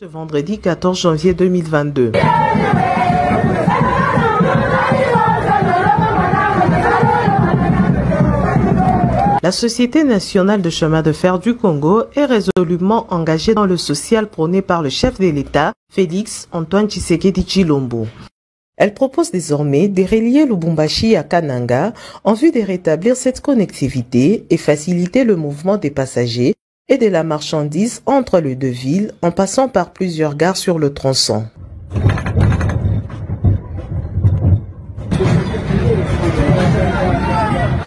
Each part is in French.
Ce vendredi 14 janvier 2022. La Société nationale de chemin de fer du Congo est résolument engagée dans le social prôné par le chef de l'État, Félix Antoine Tshisekedi Tshilombo. Elle propose désormais de relier Lubumbashi à Kananga en vue de rétablir cette connectivité et faciliter le mouvement des passagers et de la marchandise entre les deux villes en passant par plusieurs gares sur le tronçon.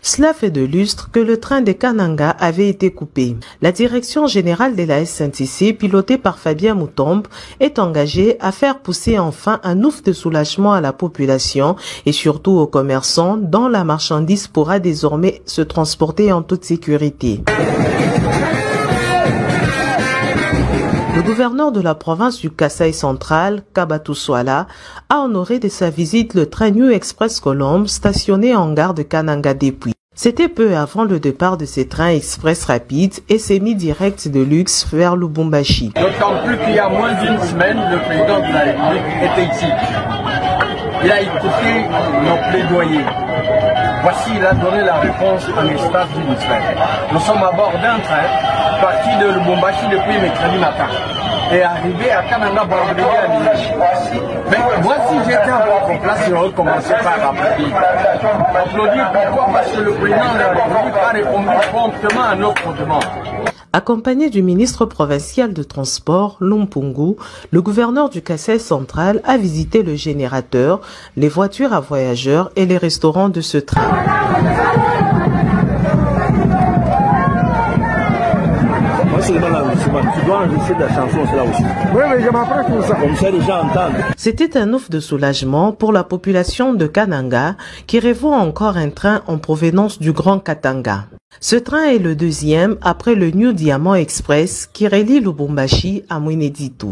Cela fait de lustre que le train de Kananga avait été coupé. La direction générale de la SNCC, pilotée par Fabien Moutombe, est engagée à faire pousser enfin un ouf de soulagement à la population et surtout aux commerçants dont la marchandise pourra désormais se transporter en toute sécurité. Le gouverneur de la province du Kasaï central, Kabatou Swala, a honoré de sa visite le train New Express Colombe stationné en gare de Kananga depuis. C'était peu avant le départ de ces trains express rapides et semi-directs de luxe vers Lubumbashi. D'autant plus qu'il y a moins d'une semaine, le président de la République était ici. Il a écouté nos plaidoyers. Voici, il a donné la réponse en l'espace d'une semaine. Nous sommes à bord d'un train parti de Lubumbashi depuis mercredi matin et arrivé à Kananga vendredi à midi. Mais moi, si j'étais à votre place, je recommençais par applaudir. Applaudir pourquoi? Parce que le président de la République a répondu promptement à notre demande. Accompagné du ministre provincial de Transport, Lumpungu, le gouverneur du Kasaï central a visité le générateur, les voitures à voyageurs et les restaurants de ce train. C'était un ouf de soulagement pour la population de Kananga qui revoit encore un train en provenance du Grand Katanga. Ce train est le deuxième après le New Diamond Express qui relie Lubumbashi à Mweneditu.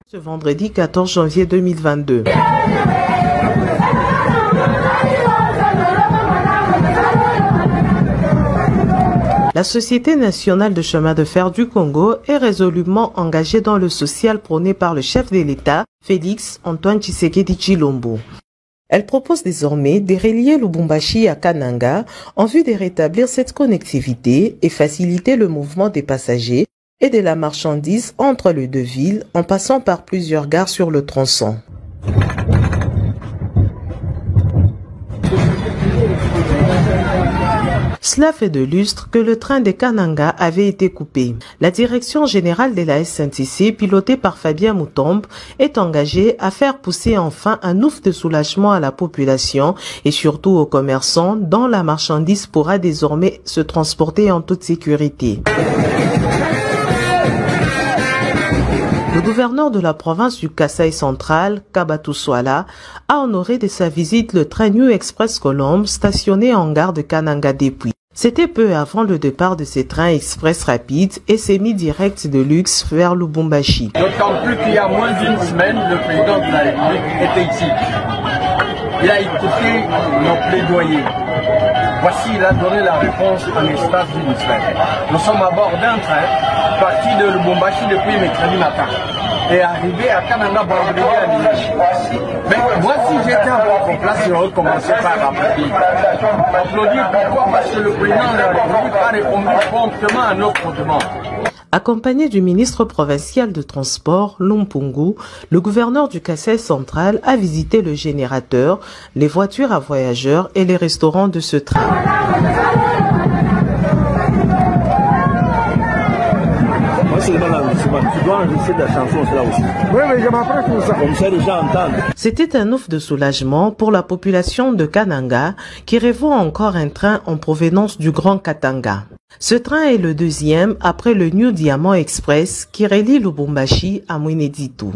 Ce vendredi 14 janvier 2022. La Société nationale de chemin de fer du Congo est résolument engagée dans le social prôné par le chef de l'État, Félix Antoine Tshisekedi Tshilombo. Elle propose désormais de relier Lubumbashi à Kananga en vue de rétablir cette connectivité et faciliter le mouvement des passagers et de la marchandise entre les deux villes en passant par plusieurs gares sur le tronçon. Cela fait de lustre que le train de Kananga avait été coupé. La direction générale de la SNCC, pilotée par Fabien Moutombe, est engagée à faire pousser enfin un ouf de soulagement à la population et surtout aux commerçants dont la marchandise pourra désormais se transporter en toute sécurité. Le gouverneur de la province du Kasaï central, Kabatou Swala, a honoré de sa visite le train New Express Colombe stationné en gare de Kananga depuis. C'était peu avant le départ de ces trains express rapides et semi-directs de luxe vers Lubumbashi. D'autant plus qu'il y a moins d'une semaine, le président de la République était ici. Il a écouté nos plaidoyers. Voici, il a donné la réponse en l'espace d'une semaine. Nous sommes à bord d'un train parti de Lubumbashi depuis mercredi matin et arrivé à Kananga vendredi à midi. Mais moi, si j'étais à votre place, je recommençais par applaudir. Applaudir pourquoi? Parce que le président de la République a répondu promptement à notre demande. Accompagné du ministre provincial de Transport, Lumpungu, le gouverneur du Kasaï central a visité le générateur, les voitures à voyageurs et les restaurants de ce train. C'était un ouf de soulagement pour la population de Kananga qui revoit encore un train en provenance du Grand Katanga. Ce train est le deuxième après le New Diamond Express qui relie Lubumbashi à Mweneditu.